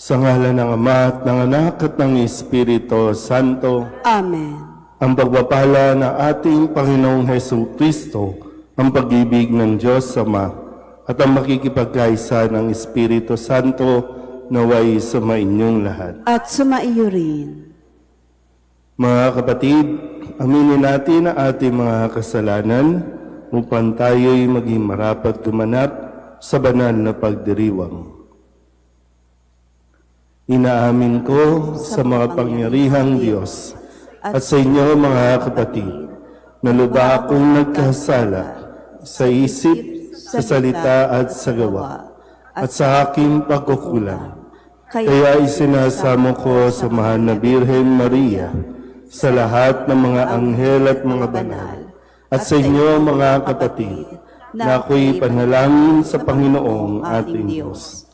Sa ngalan ng Ama at ng Anak at ng Espiritu Santo, Amen. ang pagbapala ng ating Panginoong Hesus Kristo, ang pag-ibig ng Diyos Ama, at ang makikipagkaisa ng Espiritu Santo naway sumainyong lahat. At sumaiyo rin. Mga kapatid, aminin natin ang ating mga kasalanan upang tayo'y maging marapat gumanap sa banal na pagdiriwang. Inaamin ko sa mga pangyarihang Diyos at sa inyo mga kapatid, na lubha akong nagkasala sa isip, sa salita at sa gawa, at sa aking pagkukulang. Kaya isinasamo ko sa mahal na Birhen Maria, sa lahat ng mga anghel at mga banal, at sa inyo mga kapatid, na ako'y panalangin sa Panginoong ating Diyos.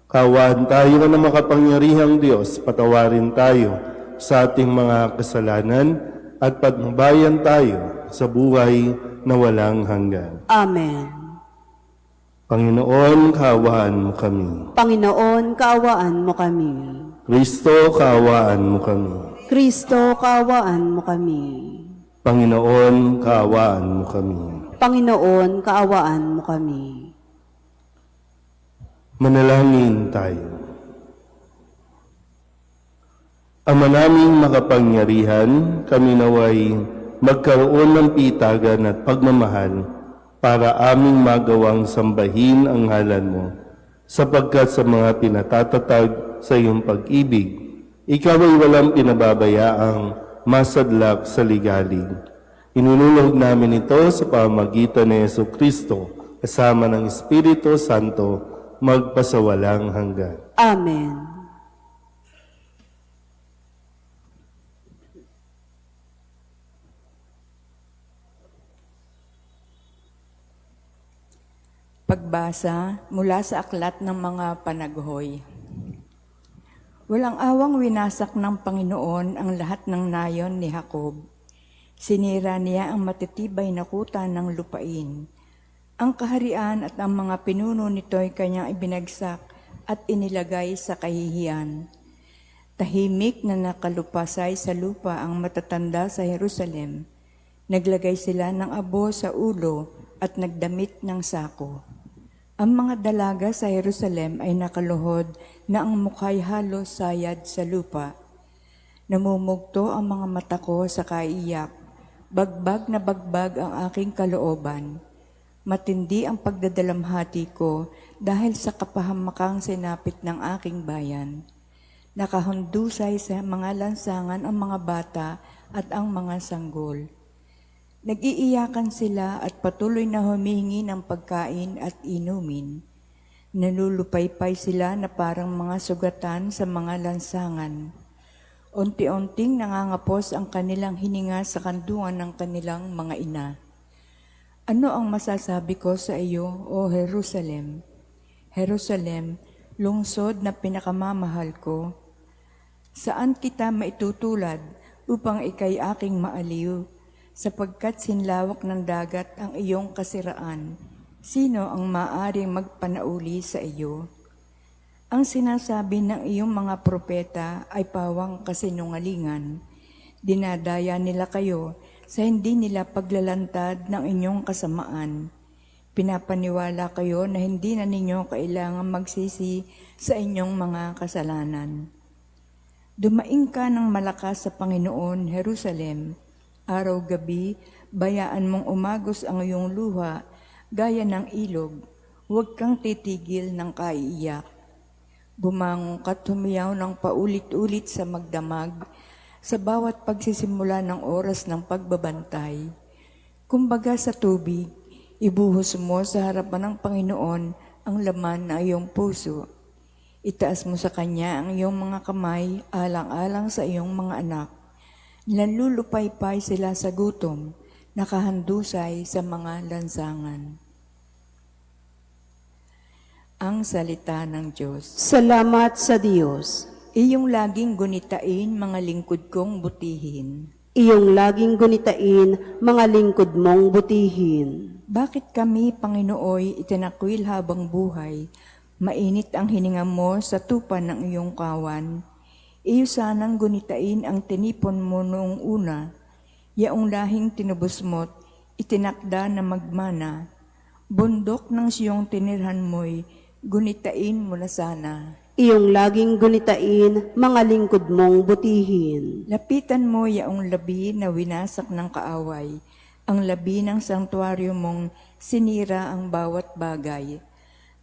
Kaawaan tayo ng makapangyarihang Diyos, patawarin tayo sa ating mga kasalanan at patnubayan tayo sa buhay na walang hanggan. Amen. Panginoon, kaawaan mo kami. Panginoon, kaawaan mo kami. Kristo, kaawaan mo kami. Kristo, kaawaan mo kami. Panginoon, kaawaan mo kami. Panginoon, kaawaan mo kami. Manalangin tayo. Ama naming makapangyarihan, kami naway magkaroon ng pitagan at pagmamahal para aming magawang sambahin ang ngalan mo, sapagkat sa mga pinatatatag sa iyong pag-ibig, ikaw ay walang pinababayaang masadlak sa ligalig. Inunulog namin ito sa pamamagitan ni Hesus Kristo, kasama ng Espiritu Santo, magpasawalang hanggan. Amen. Pagbasa mula sa aklat ng mga panaghoy. Walang awang winasak ng Panginoon ang lahat ng nayon ni Jacob. Sinira niya ang matitibay na kuta ng lupain. Ang kaharian at ang mga pinuno nito'y kanyang ibinagsak at inilagay sa kahihiyan. Tahimik na nakalupasay sa lupa ang matatanda sa Jerusalem. Naglagay sila ng abo sa ulo at nagdamit ng sako. Ang mga dalaga sa Jerusalem ay nakaluhod na ang mukha'y halos sayad sa lupa. Namumugto ang mga mata ko sa kaiyak. Bagbag na bagbag ang aking kalooban. Matindi ang pagdadalamhati ko dahil sa kapahamakang sinapit ng aking bayan. Nakahundusay sa mga lansangan ang mga bata at ang mga sanggol. Nag-iiyakan sila at patuloy na humihingi ng pagkain at inumin. Nalulupaypay sila na parang mga sugatan sa mga lansangan. Unti-unting nangangapos ang kanilang hininga sa kandungan ng kanilang mga ina. Ano ang masasabi ko sa iyo, O Jerusalem? Jerusalem, lungsod na pinakamamahal ko. Saan kita maitutulad upang ikay aking maaliw? Sapagkat sinlawak ng dagat ang iyong kasiraan, sino ang maaaring magpanauli sa iyo? Ang sinasabi ng iyong mga propeta ay pawang kasinungalingan. Dinadaya nila kayo sa hindi nila paglalantad ng inyong kasamaan. Pinapaniwala kayo na hindi na ninyo kailangan magsisi sa inyong mga kasalanan. Dumaing ka ng malakas sa Panginoon, Jerusalem. Araw-gabi, bayaan mong umagos ang iyong luha, gaya ng ilog. Huwag kang titigil ng kaiiyak. Bumangon ka't humiyaw ng paulit-ulit sa magdamag, sa bawat pagsisimula ng oras ng pagbabantay. Kumbaga sa tubig, ibuhos mo sa harapan ng Panginoon ang laman ng iyong puso. Itaas mo sa Kanya ang iyong mga kamay alang-alang sa iyong mga anak. Nalulupaypay sila sa gutom, nakahandusay sa mga lansangan. Ang salita ng Diyos. Salamat sa Diyos. Iyong laging gunitain mga lingkod kong butihin. Iyong laging gunitain mga lingkod mong butihin. Bakit kami, Panginooy, itinakwil habang buhay Mainit ang hininga mo sa tupa ng iyong kawan. Iyo sanang gunitain ang tinipon mo noong una. Yaong lahing tinubos mo't itinakda na magmana. Bundok ng siyong tinirhan mo'y gunitain mo na sana. Iyong laging gunitain, mga lingkod mong butihin. Lapitan mo yaong labi na winasak ng kaaway. Ang labi ng sanktuaryo mong sinira ang bawat bagay.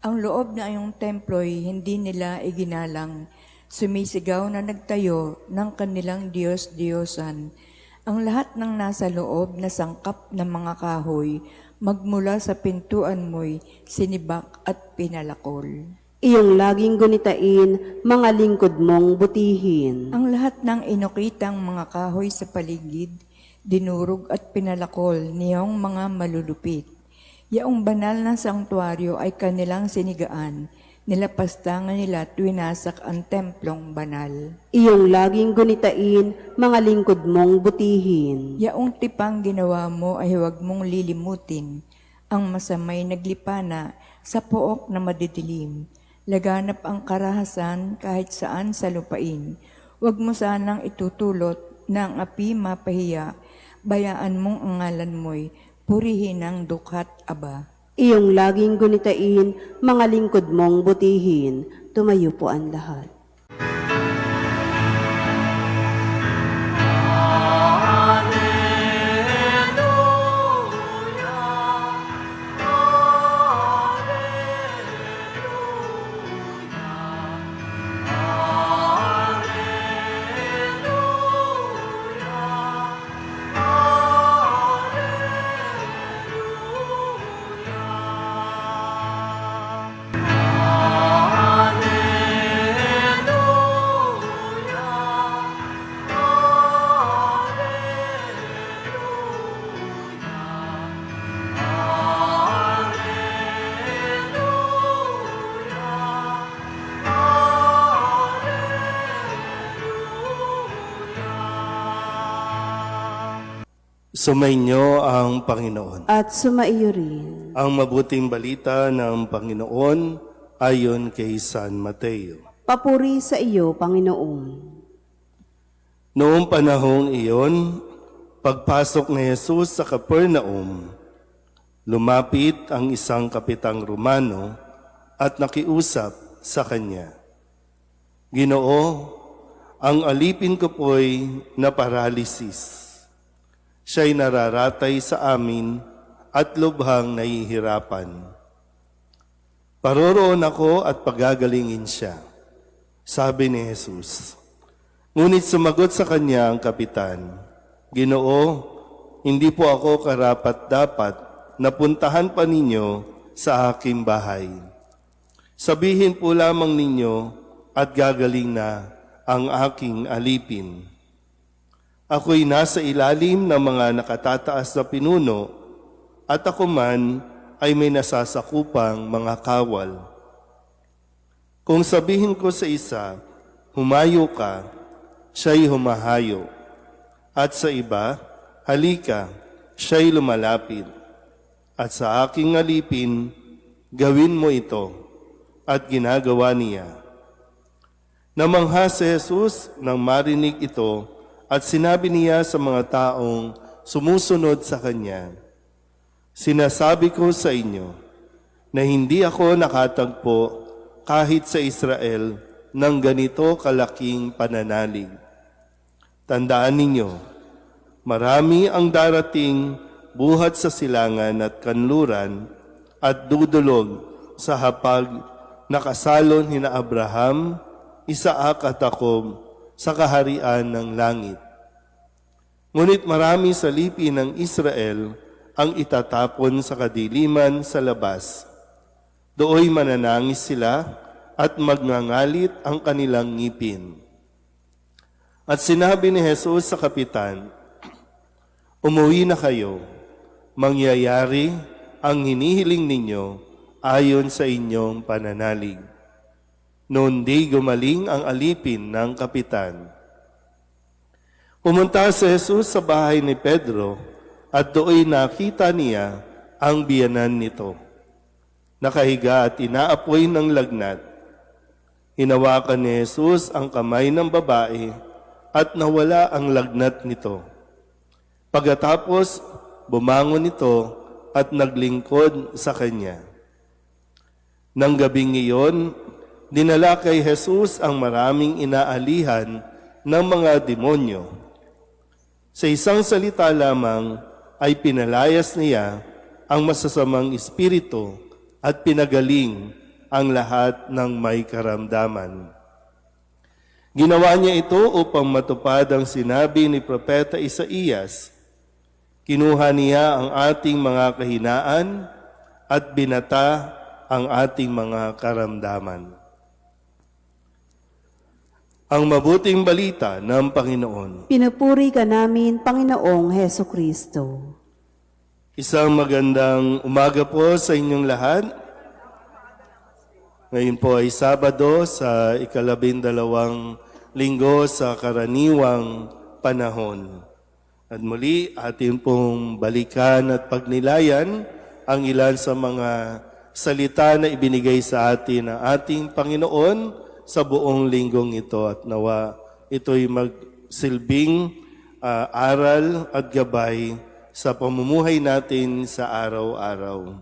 Ang loob na iyong templo'y hindi nila iginalang. Sumisigaw na nagtayo ng kanilang Diyos-Diyosan. Ang lahat ng nasa loob na sangkap ng mga kahoy, magmula sa pintuan mo'y sinibak at pinalakol. Iyong laging gunitain, mga lingkod mong butihin. Ang lahat ng inukitang mga kahoy sa paligid, dinurog at pinalakol niyong mga malulupit. Yaong banal na sanktuaryo ay kanilang sinigaan, nilapastangan nila at winasak ang templong banal. Iyong laging gunitain, mga lingkod mong butihin. Yaong tipang ginawa mo ay huwag mong lilimutin, ang masamay naglipana sa pook na madidilim. Laganap ang karahasan kahit saan sa lupain. Huwag mo sanang itutulot na ang api mapahiya, bayaan mong ang ngalan mo'y purihin ng dukhat aba. Iyong laging gunitain, mga lingkod mong butihin. Tumayo po ang lahat. Sumainyo ang Panginoon. At sumaiyo rin. Ang mabuting balita ng Panginoon ayon kay San Mateo. Papuri sa iyo, Panginoon. Noong panahong iyon, pagpasok ni Jesus sa Capernaum, lumapit ang isang kapitang Romano at nakiusap sa kanya. Ginoo, ang alipin ko po'y naparalisis. Siya'y nararatay sa amin at lubhang nahihirapan. Paroroon ako at pagagalingin siya, sabi ni Jesus. Ngunit sumagot sa kanya ang kapitan, Ginoo, hindi po ako karapat-dapat na puntahan pa ninyo sa aking bahay. Sabihin po lamang ninyo at gagaling na ang aking alipin. Ako'y nasa ilalim ng mga nakatataas na pinuno at ako man ay may nasasakupang mga kawal. Kung sabihin ko sa isa, humayo ka, siya'y humahayo. At sa iba, halika, siya'y lumalapit. At sa aking alipin, gawin mo ito. At ginagawa niya. Namangha si Jesus nang marinig ito at sinabi niya sa mga taong sumusunod sa kanya, Sinasabi ko sa inyo na hindi ako nakatagpo kahit sa Israel ng ganito kalaking pananalig. Tandaan ninyo, marami ang darating buhat sa silangan at kanluran at dudulog sa hapag na kasalon hina Abraham, Isaak at Jacob sa kaharian ng langit. Ngunit marami sa lipi ng Israel ang itatapon sa kadiliman sa labas. Dooy mananangis sila at magngangalit ang kanilang ngipin. At sinabi ni Jesus sa kapitan, Umuwi na kayo, mangyayari ang hinihiling ninyo ayon sa inyong pananalig. Noon di gumaling ang alipin ng kapitan. Pumunta si Jesus sa bahay ni Pedro at dooy nakita niya ang biyanan nito. nakahiga at inaapoy ng lagnat. Hinawakan ni Jesus ang kamay ng babae at nawala ang lagnat nito. Pagkatapos, bumangon ito at naglingkod sa kanya. Nang gabing iyon, dinala kay Jesus ang maraming inaalihan ng mga demonyo. Sa isang salita lamang ay pinalayas niya ang masasamang espiritu at pinagaling ang lahat ng may karamdaman. Ginawa niya ito upang matupad ang sinabi ni Propeta Isaías. Kinuha niya ang ating mga kahinaan at binata ang ating mga karamdaman. Ang mabuting balita ng Panginoon. Pinupuri ka namin, Panginoong Heso Kristo. Isang magandang umaga po sa inyong lahat. Ngayon po ay Sabado sa 12 linggo sa karaniwang panahon. At muli, atin pong balikan at pagnilayan ang ilan sa mga salita na ibinigay sa atin ng ating Panginoon sa buong linggong ito. At nawa ito'y magsilbing aral at gabay sa pamumuhay natin sa araw-araw.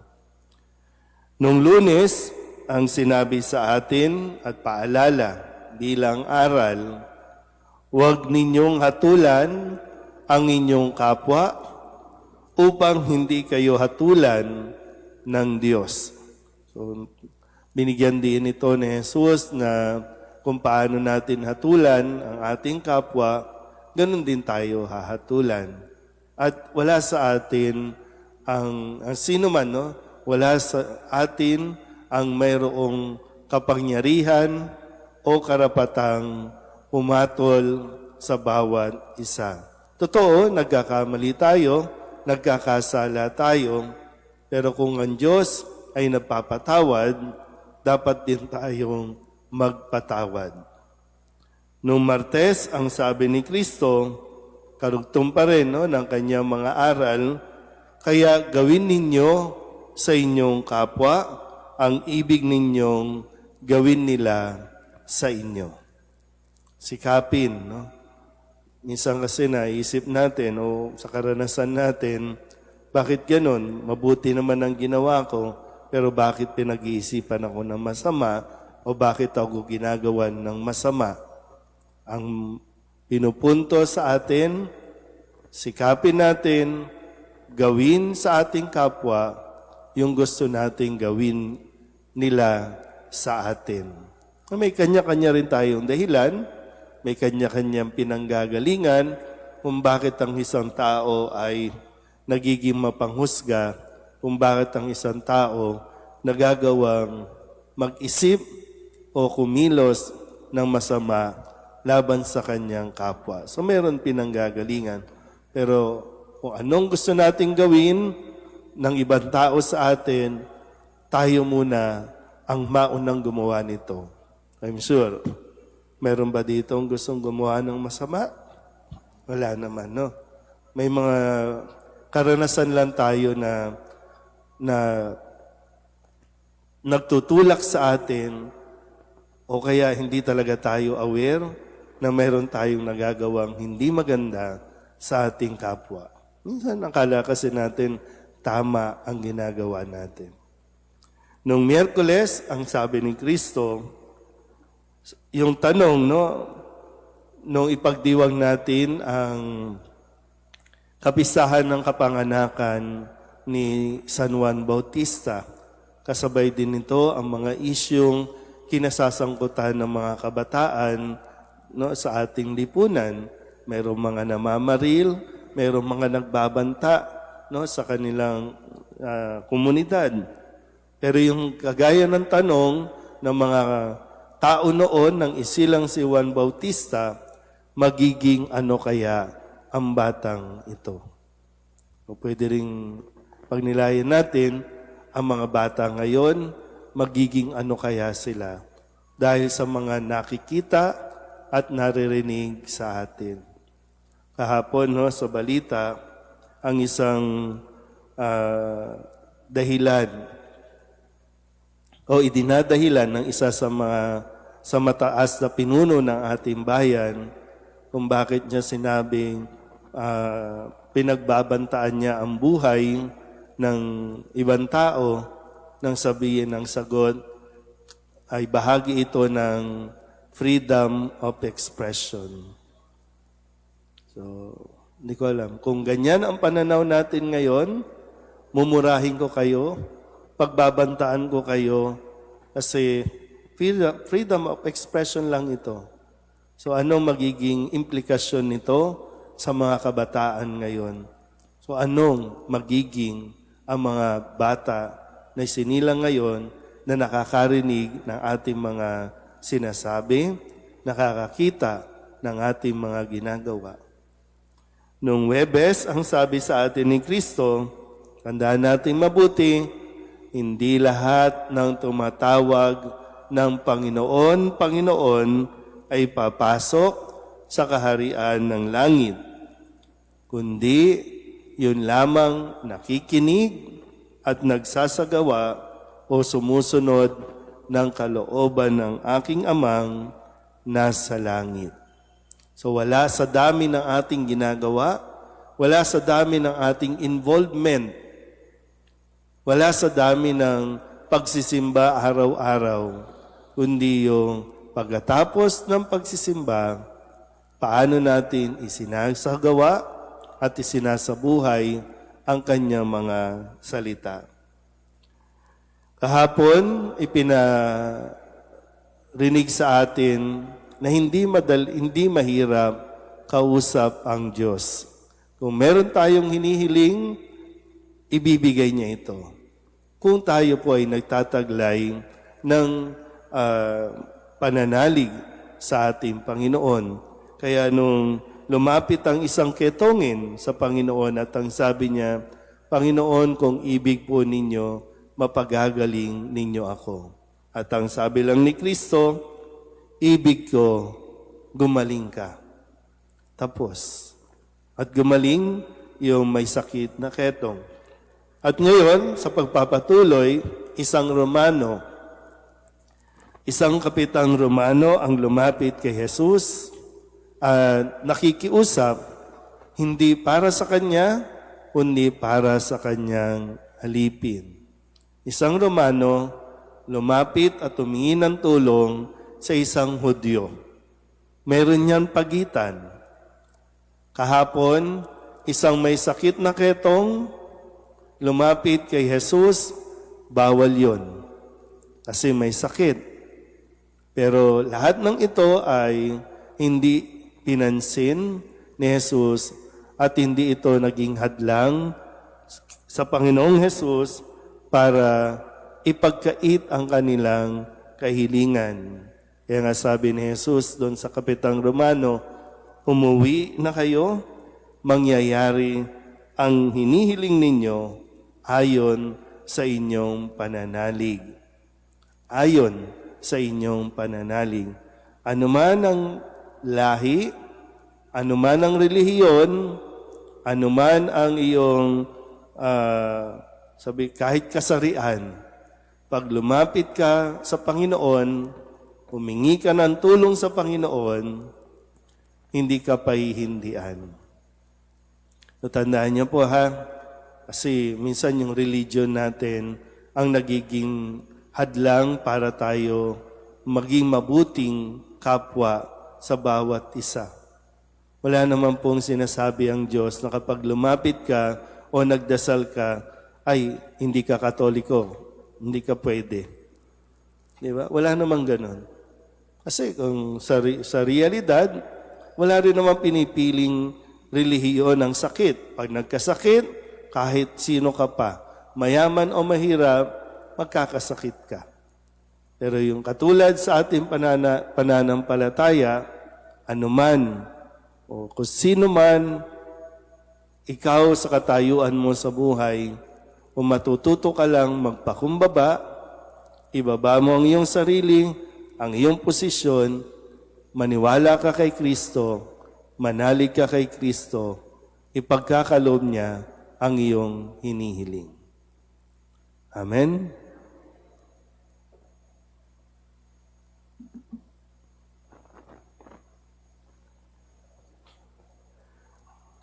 Nung Lunes, ang sinabi sa atin at paalala bilang aral, huwag ninyong hatulan ang inyong kapwa upang hindi kayo hatulan ng Diyos. So, binigyan din ito ni Jesus na kung paano natin hatulan ang ating kapwa, ganun din tayo hahatulan. At wala sa atin ang sino man, no? Wala sa atin ang mayroong kapangyarihan o karapatang pumatol sa bawat isa. Totoo, nagkakamali tayo, nagkakasala tayo, pero kung ang Diyos ay nagpapatawad, dapat din tayong magpatawad. Noong Martes, ang sabi ni Kristo, karugtong pa rin ng kanyang mga aral, kaya gawin ninyo sa inyong kapwa ang ibig ninyong gawin nila sa inyo. Sikapin, no? Minsan kasi naisip natin o sa karanasan natin, bakit ganun? Mabuti naman ang ginawa ko, pero bakit pinag-iisipan ako ng masama o bakit ako ginagawan ng masama? Ang pinupunto sa atin, sikapin natin, gawin sa ating kapwa yung gusto nating gawin nila sa atin. May kanya-kanya rin tayong dahilan, may kanya-kanyang pinanggagalingan kung bakit ang isang tao ay nagiging mapanghusga, kung bakit ang isang tao nagagawang mag-isip o kumilos ng masama laban sa kanyang kapwa. So meron pinanggagalingan. Pero kung anong gusto nating gawin ng ibang tao sa atin, tayo muna ang maunang gumawa nito. I'm sure. Meron ba dito ang gustong gumawa ng masama? Wala naman, no? May mga karanasan lang tayo na nagtutulak sa atin o kaya hindi talaga tayo aware na meron tayong nagagawang hindi maganda sa ating kapwa. Minsan akala kasi natin tama ang ginagawa natin. Noong Miyerkules, ang sabi ni Kristo, yung tanong, no, nung ipagdiwang natin ang kapistahan ng kapanganakan ni San Juan Bautista, kasabay din nito ang mga isyong kinasasangkutan ng mga kabataan, no, sa ating lipunan. Mayroong mga namamaril, mayroong mga nagbabanta, no, sa kanilang komunidad. Pero yung kagaya ng tanong ng mga tao noon ng isilang si Juan Bautista, magiging ano kaya ang batang ito? O pwede ring pagnilayan natin, ang mga bata ngayon, magiging ano kaya sila? Dahil sa mga nakikita at naririnig sa atin. Kahapon, no, sa balita, ang isang dahilan o idinadahilan ng isa sa mataas na pinuno ng ating bayan kung bakit niya sinabing pinagbabantaan niya ang buhay ng ibang tao nang sabihin ng sagot ay bahagi ito ng freedom of expression. So, hindi ko alam. Kung ganyan ang pananaw natin ngayon, mumurahin ko kayo, pagbabantaan ko kayo, kasi freedom of expression lang ito. So, anong magiging implikasyon nito sa mga kabataan ngayon? So, anong magiging ang mga bata na sinilang ngayon na nakakarinig ng ating mga sinasabi, nakakakita ng ating mga ginagawa? Noong Huwebes, ang sabi sa atin ni Kristo, tandaan natin mabuti, hindi lahat ng tumatawag ng Panginoon, Panginoon ay papasok sa kaharian ng langit, kundi yun lamang nakikinig at nagsasagawa o sumusunod ng kalooban ng aking amang nasa langit. So wala sa dami ng ating ginagawa, wala sa dami ng ating involvement, wala sa dami ng pagsisimba araw-araw, kundi yung pagkatapos ng pagsisimba, paano natin isinasagawa at isinasabuhay ang kanyang mga salita. Kahapon, ipinarinig sa atin na hindi mahirap kausap ang Diyos. Kung meron tayong hinihiling, ibibigay niya ito. Kung tayo po ay nagtataglay ng pananalig sa ating Panginoon. Kaya nung lumapit ang isang ketongin sa Panginoon at ang sabi niya, Panginoon, kung ibig po ninyo, mapagagaling ninyo ako. At ang sabi lang ni Kristo, ibig ko, gumaling ka. Tapos. At gumaling yung may sakit na ketong. At ngayon, sa pagpapatuloy, isang kapitang Romano ang lumapit kay Jesus at nakikiusap, hindi para sa kanya, kundi para sa kanyang alipin. Isang Romano lumapit at humingi ng tulong sa isang Hudyo. Meron niyang pagitan. Kahapon, isang may sakit na ketong lumapit kay Jesus, bawal yon kasi may sakit. Pero lahat ng ito ay hindi pinansin ni Jesus at hindi ito naging hadlang sa Panginoong Jesus para ipagkait ang kanilang kahilingan. Kaya nga sabi ni Jesus doon sa Kapitang Romano, umuwi na kayo, mangyayari ang hinihiling ninyo ayon sa inyong pananalig. Ayon sa inyong pananalig. Anuman ang lahi, anuman ang relihiyon, anuman ang iyong kahit kasarian, pag lumapit ka sa Panginoon, humingi ka ng tulong sa Panginoon, hindi ka pahihindian. So, tandaan niyo po kasi minsan yung religion natin ang nagiging hadlang para tayo maging mabuting kapwa sa bawat isa. Wala naman pong sinasabi ang Diyos na kapag lumapit ka o nagdasal ka, ay hindi ka Katoliko, hindi ka pwede. Di ba? Wala namang ganon. Kasi kung sa realidad, wala rin naman pinipiling relihiyon ng sakit. Pag nagkasakit, kahit sino ka pa, mayaman o mahirap, magkakasakit ka. Pero yung katulad sa ating pananampalataya, anuman o kung sino man, ikaw sa katayuan mo sa buhay, kung matututo ka lang magpakumbaba, ibaba mo ang iyong sarili, ang iyong posisyon, maniwala ka kay Kristo, manalig ka kay Kristo, ipagkakaloob niya ang iyong hinihiling. Amen?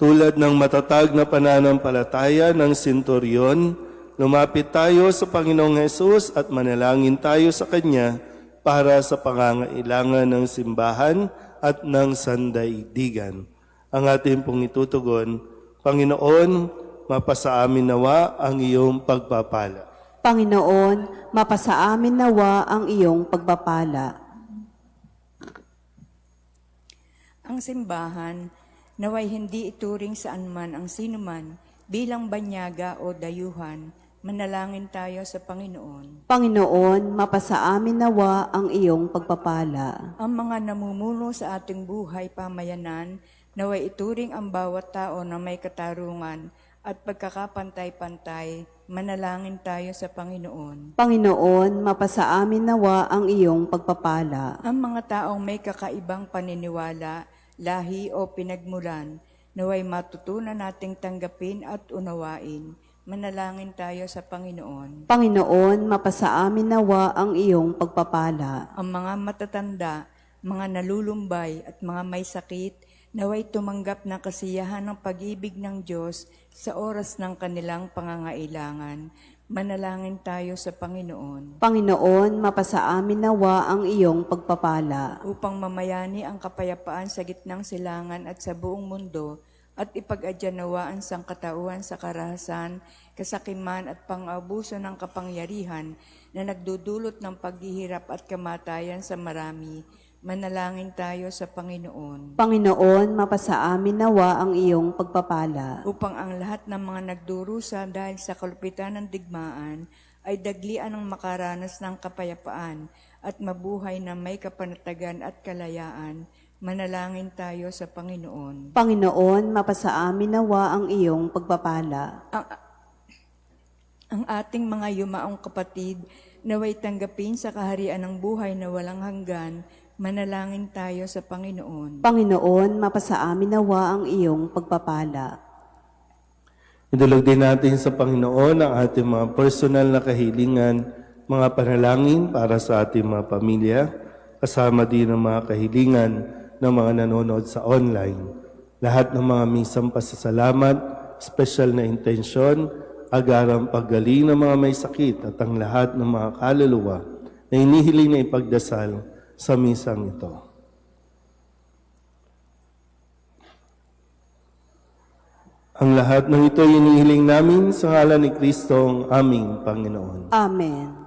Tulad ng matatag na pananampalataya ng senturyon, lumapit tayo sa Panginoong Hesus at manalangin tayo sa Kanya para sa pangangailangan ng simbahan at ng sandaigdigan. Ang ating pong itutugon, Panginoon, mapasa amin nawa ang iyong pagpapala. Panginoon, mapasa amin nawa ang iyong pagpapala. Ang simbahan, naway hindi ituring saan man ang sinuman bilang banyaga o dayuhan, manalangin tayo sa Panginoon. Panginoon, mapasa amin nawa ang iyong pagpapala. Ang mga namumuno sa ating buhay pamayanan, naway ituring ang bawat tao na may katarungan at pagkakapantay-pantay, manalangin tayo sa Panginoon. Panginoon, mapasa amin nawa ang iyong pagpapala. Ang mga taong may kakaibang paniniwala, lahi o pinagmulan, naway matutunan nating tanggapin at unawain. Manalangin tayo sa Panginoon. Panginoon, mapasa amin nawa ang iyong pagpapala. Ang mga matatanda, mga nalulumbay at mga may sakit, naway tumanggap ng kasiyahan ng pag-ibig ng Diyos sa oras ng kanilang pangangailangan. Manalangin tayo sa Panginoon. Panginoon, mapasa amin nawa ang iyong pagpapala. Upang mamayani ang kapayapaan sa gitnang silangan at sa buong mundo, at ipag-adyanawaan sang katauhan sa karahasan, kasakiman at pang-abuso ng kapangyarihan na nagdudulot ng paghihirap at kamatayan sa marami. Manalangin tayo sa Panginoon. Panginoon, mapasa amin nawa ang iyong pagpapala. Upang ang lahat ng mga nagdurusa dahil sa kalupitan ng digmaan ay daglian ng makaranas ng kapayapaan at mabuhay na may kapanatagan at kalayaan. Manalangin tayo sa Panginoon. Panginoon, mapasa amin nawa ang iyong pagpapala. Ang ating mga yumaong kapatid naway tanggapin sa kaharian ng buhay na walang hanggan. Manalangin tayo sa Panginoon. Panginoon, mapasa amin nawa ang iyong pagpapala. Idulog din natin sa Panginoon ang ating mga personal na kahilingan, mga panalangin para sa ating mga pamilya, kasama din ang mga kahilingan ng mga nanonood sa online. Lahat ng mga misang pasasalamat, special na intensyon, agarang paggaling ng mga may sakit at ang lahat ng mga kaluluwa na inihiling na ipagdasal sa misang ito. Ang lahat ng ito inihiling namin sa ngalan ni Kristo ang aming Panginoon. Amen.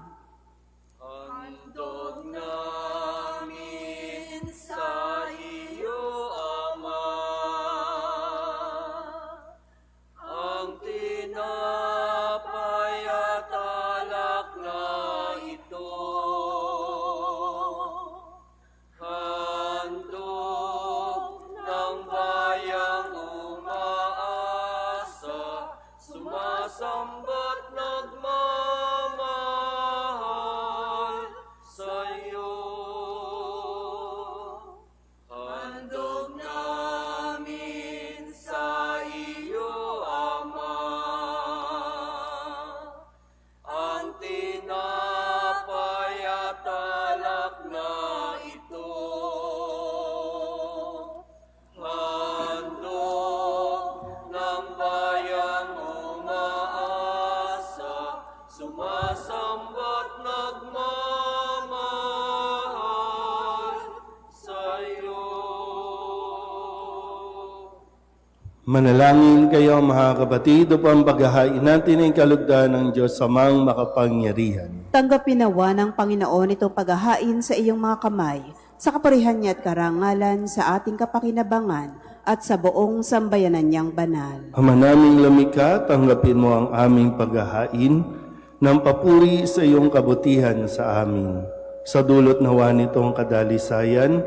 Manalangin kayo mga kapatid upang paghahain natin ang kalugdan ng Diyos Amang makapangyarihan. Tanggapin nawa ng Panginoon itong paghahain sa iyong mga kamay, sa kapurihan niya at karangalan sa ating kapakinabangan at sa buong sambayanan niyang banal. Ama naming lumikha, tanggapin mo ang aming paghahain ng papuri sa iyong kabutihan sa amin. Sa dulot nawa nitong kadalisayan,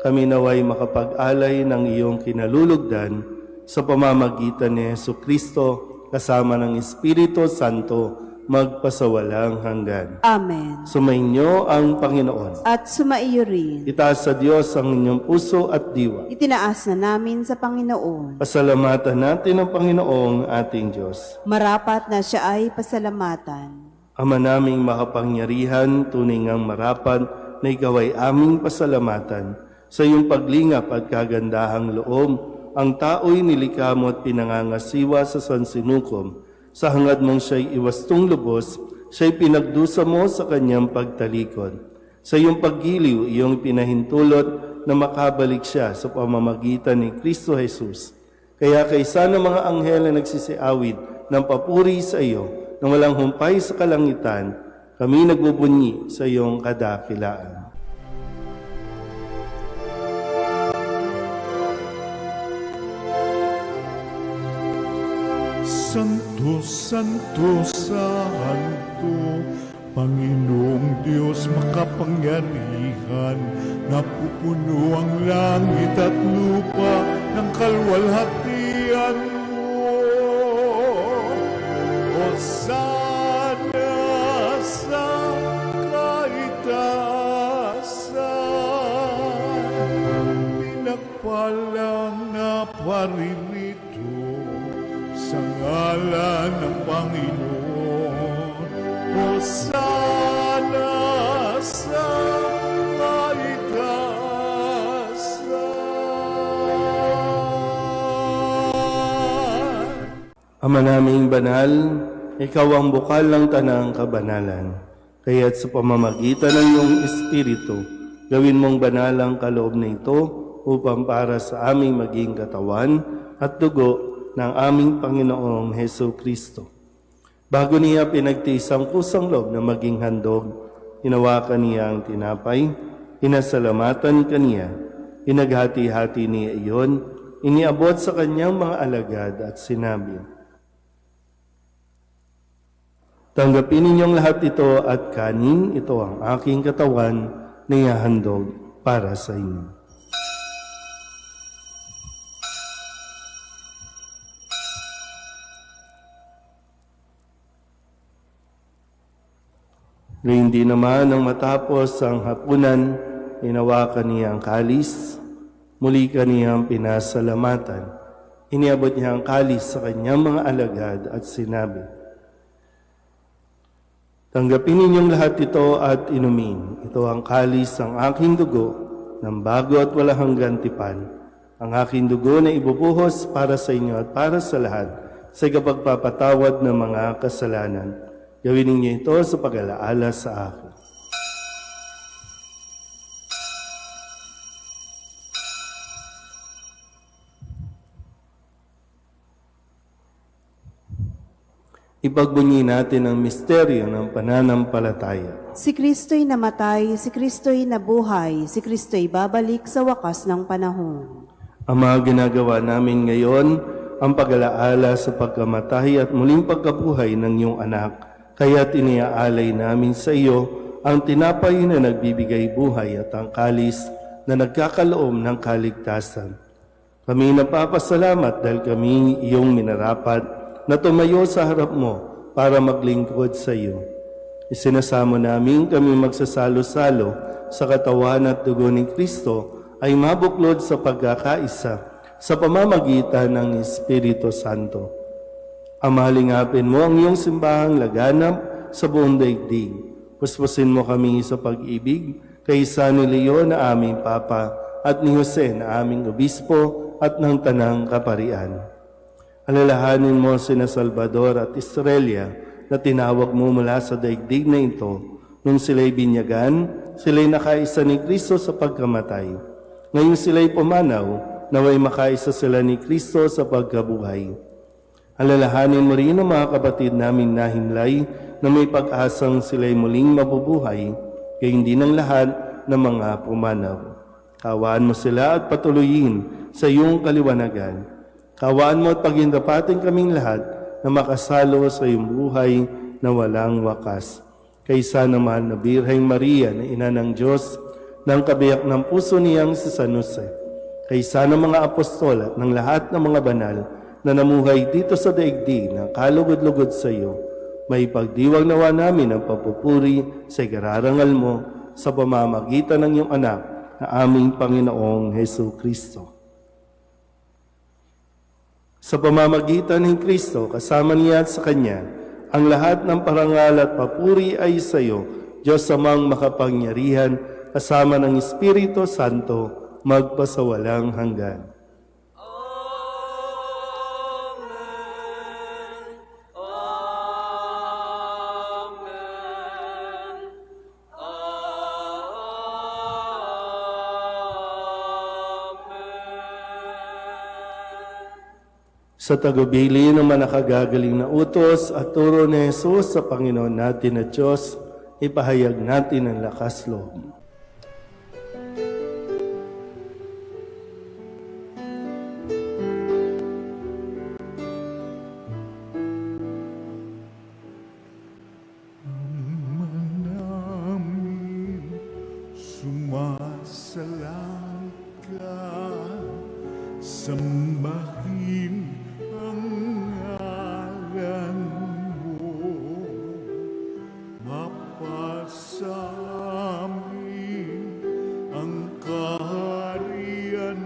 kami naway makapag-alay ng iyong kinalulugdan sa pamamagitan ni Jesucristo kasama ng Espiritu Santo magpasawalang hanggan. Amen. Sumainyo ang Panginoon. At sumaiyo rin. Itaas sa Diyos ang inyong puso at diwa. Itinaas na namin sa Panginoon. Pasalamatan natin ang Panginoong ating Diyos. Marapat na siya ay pasalamatan. Ama naming makapangyarihan, tunay ngang marapat na ikaw ay aming pasalamatan sa iyong paglingap at kagandahang loob ang tao'y nilikha mo at pinangangasiwa sa sansinukom. Sa hangad mong siya'y iwastong lubos, siya'y pinagdusa mo sa kanyang pagtalikod. Sa iyong paggiliw, iyong pinahintulot na makabalik siya sa pamamagitan ni Kristo Jesus. Kaya kaysa ng mga anghel na nagsisiawit ng papuri sa iyo, na walang humpay sa kalangitan, kami nagbubunyi sa iyong kadakilaan. Santo, Santo, Santo, Panginoong Diyos makapangyarihan, napupuno ang langit at lupa ng kalwalhatian mo. Hosana sa kaitaasan, pinagpalang na paririto sa ngalan ng Panginoon. Hosana sa kaitaasan. Ama naming banal, ikaw ang bukal ng tanang kabanalan. Kaya't sa pamamagitan ng iyong Espiritu, gawin mong banal ang kaloob na ito upang para sa aming maging katawan at dugo ng aming Panginoong Heso Kristo. Bago niya pinagtiis ang kusang loob na maging handog, hinawakan niya ang tinapay, inasalamatan kaniya, inaghati-hati niya iyon, iniabot sa kanyang mga alagad at sinabi, "Tanggapin ninyong lahat ito at kanin, ito ang aking katawan na ihahandog para sa inyo." Gayun din naman nang matapos ang hapunan, hinawakan niya ang kalis, muli kaniyang pinasalamatan. Iniabot niya ang kalis sa kanyang mga alagad at sinabi, "Tanggapin ninyong lahat ito at inumin. Ito ang kalis ng aking dugo, ng bago at walang hanggang tipan. Ang aking dugo na ibubuhos para sa inyo at para sa lahat sa kapagpapatawad ng mga kasalanan. Gawin ninyo ito sa pag-alaala sa akin." Ipagbunyi natin ang misteryo ng pananampalataya. Si Kristo'y namatay, si Kristo'y nabuhay, si Kristo'y babalik sa wakas ng panahon. Ama, ginagawa namin ngayon ang pag-alaala sa pagkamatay at muling pagkabuhay ng iyong anak. Kaya't iniaalay namin sa iyo ang tinapay na nagbibigay buhay at ang kalis na nagkakaloom ng kaligtasan. Kami napapasalamat dahil kami iyong minarapat na tumayo sa harap mo para maglingkod sa iyo. Isinasamo namin kami magsasalo-salo sa katawan at dugo ni Kristo ay mabuklod sa pagkakaisa sa pamamagitan ng Espiritu Santo. Ama, lingapin mo ang iyong simbahang laganap sa buong daigdig. Puspusin mo kami sa pag-ibig kaysa ni Leo na aming Papa at ni Jose na aming Obispo at ng Tanang Kaparian. Alalahanin mo sina Salvador at Estrella na tinawag mo mula sa daigdig na ito. Nung sila'y binyagan, sila'y nakaisa ni Kristo sa pagkamatay. Ngayon sila'y pumanaw, naway makaisa sila ni Kristo sa pagkabuhay. Alalahanin mo rin ang mga kapatid naming nahimlay na may pag-asang sila'y muling mabubuhay, gayon din ang lahat ng mga pumanaw. Kawaan mo sila at patuloyin sa iyong kaliwanagan. Kawaan mo at pagindapatin kaming lahat na makasalo sa iyong buhay na walang wakas. Kaysa naman na Birheng Maria na ina ng Diyos, ng kabiyak ng puso niyang si San Jose. Kaysa ng mga apostol at ng lahat ng mga banal na namuhay dito sa daigdig na kalugod-lugod sa iyo, may pagdiwang nawa namin ang papupuri sa ikararangal mo sa pamamagitan ng iyong anak na aming Panginoong Heso Kristo. Sa pamamagitan ng Kristo, kasama niya at sa Kanya, ang lahat ng parangal at papuri ay sa iyo, Diyos amang makapangyarihan, kasama ng Espiritu Santo, magpasawalang hanggan. Sa tagubili ng manakagagaling na utos at turo ni Jesus sa Panginoon natin at Diyos, ipahayag natin ang lakas loob. namin sumasalang ka, sambahin ang ngalan mo, mapasamin ang kaharian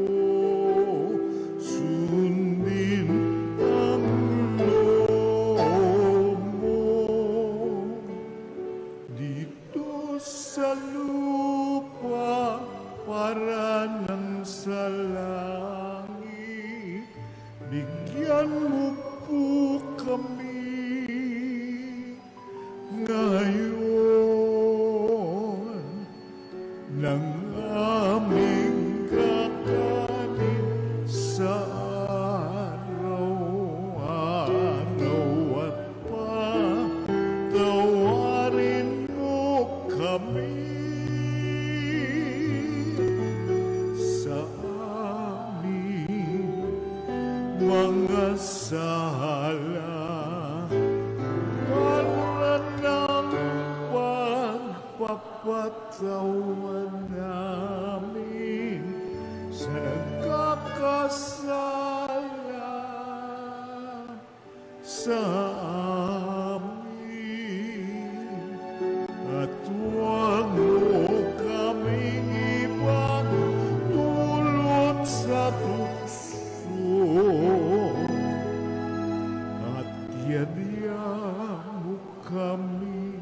mo, sundin ang loob mo. Dito sa lupa para ng sa langit, bigyan mo po kami ngayon ng aming kakanin sa araw-araw at patawarin mo kami sa aming mga sala para ng pagpapatawan namin sa nagkakasala sa amin. At huwag mo kaming ipagdulot sa tukso, at yadya mo kami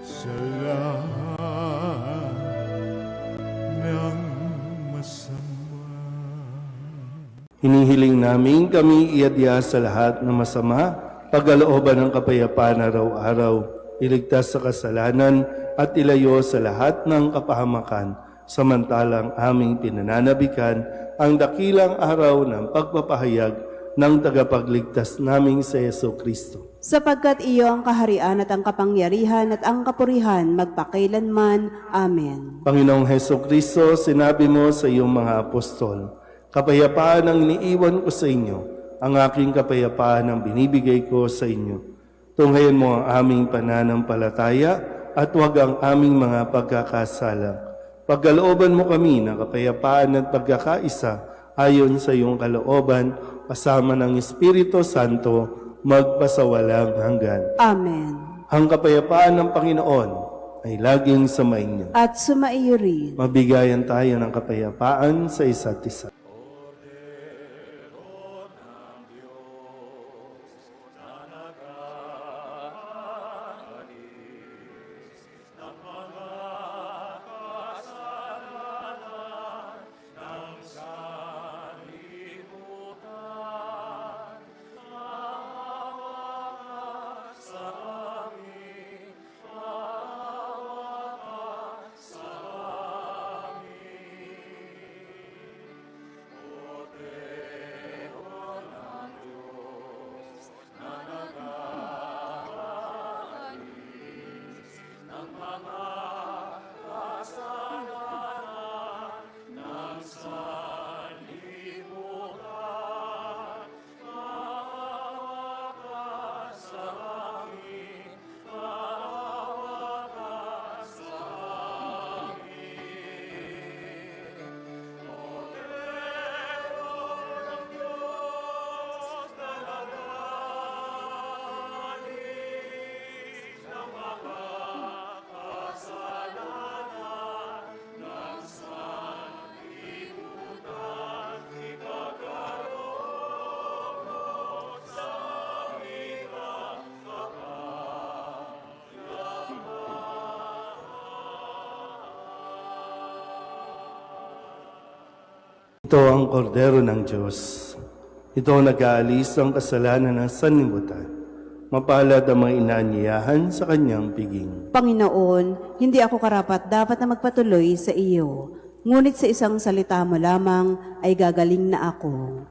sa lahat ng masama. Hinihiling namin kami iadya sa lahat ng masama, pagkalooban ng kapayapaan araw-araw, iligtas sa kasalanan at ilayo sa lahat ng kapahamakan, samantalang aming pinananabikan ang dakilang araw ng pagpapahayag ng tagapagligtas naming sa Yesu Kristo. Sapagkat iyo ang kaharian at ang kapangyarihan at ang kapurihan magpakailanman. Amen. Panginoong Heso Kristo, sinabi mo sa iyong mga apostol, kapayapaan ang iniiwan ko sa inyo, ang aking kapayapaan ang binibigay ko sa inyo. Tunghayan mo ang aming pananampalataya at huwag ang aming mga pagkakasala. Pagkalooban mo kami ng kapayapaan at pagkakaisa ayon sa iyong kalooban, kasama ng Espiritu Santo, magpasawalang hanggan. Amen. Ang kapayapaan ng Panginoon ay laging sumainyo. At sumaiyo rin. Mabigayan tayo ng kapayapaan sa isa't isa. Ito ang kordero ng Diyos. Ito ang nag-aalis ang kasalanan ng sanlibutan. Mapalad ang mga inaanyayahan sa kanyang piging. Panginoon, hindi ako karapat dapat na magpatuloy sa iyo. Ngunit sa isang salita mo lamang ay gagaling na ako.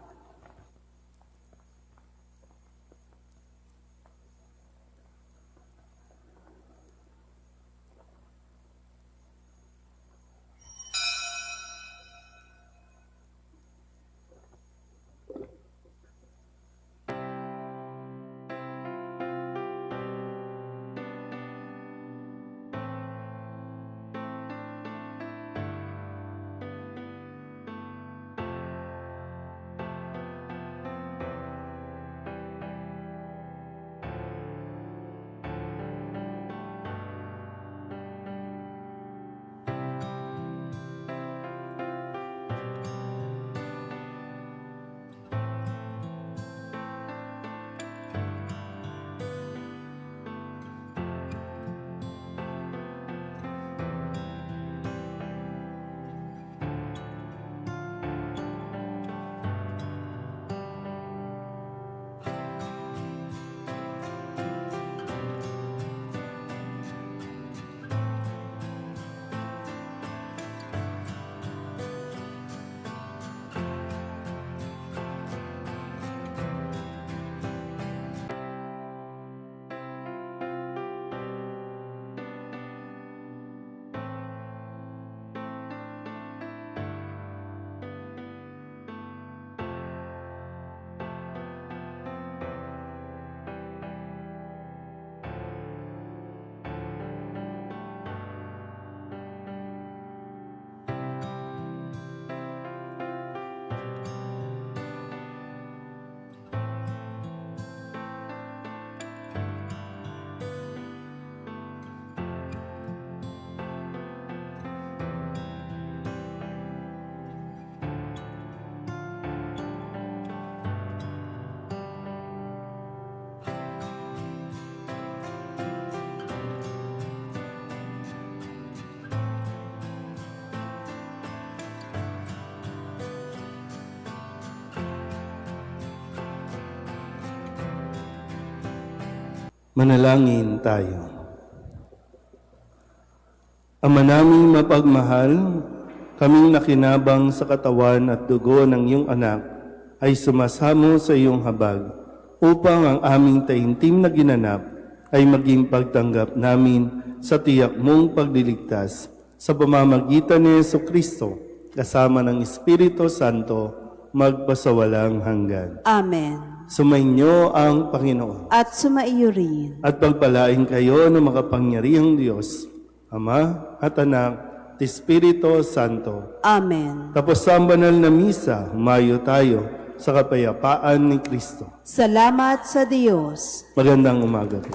Manalangin tayo. Ama naming mapagmahal, kaming nakinabang sa katawan at dugo ng iyong anak ay sumasamo sa iyong habag upang ang aming taimtim na ginanap ay maging pagtanggap namin sa tiyak mong pagliligtas sa pamamagitan ni Jesucristo kasama ng Espiritu Santo magpasawalang hanggan. Amen. Sumainyo ang Panginoon At sumaiyo rin. at pagpalain kayo ng makapangyarihang Diyos, Ama at Anak at Espiritu Santo. Amen. Tapos sa banal na misa, humayo tayo sa kapayapaan ni Kristo. Salamat sa Diyos. Magandang umaga po.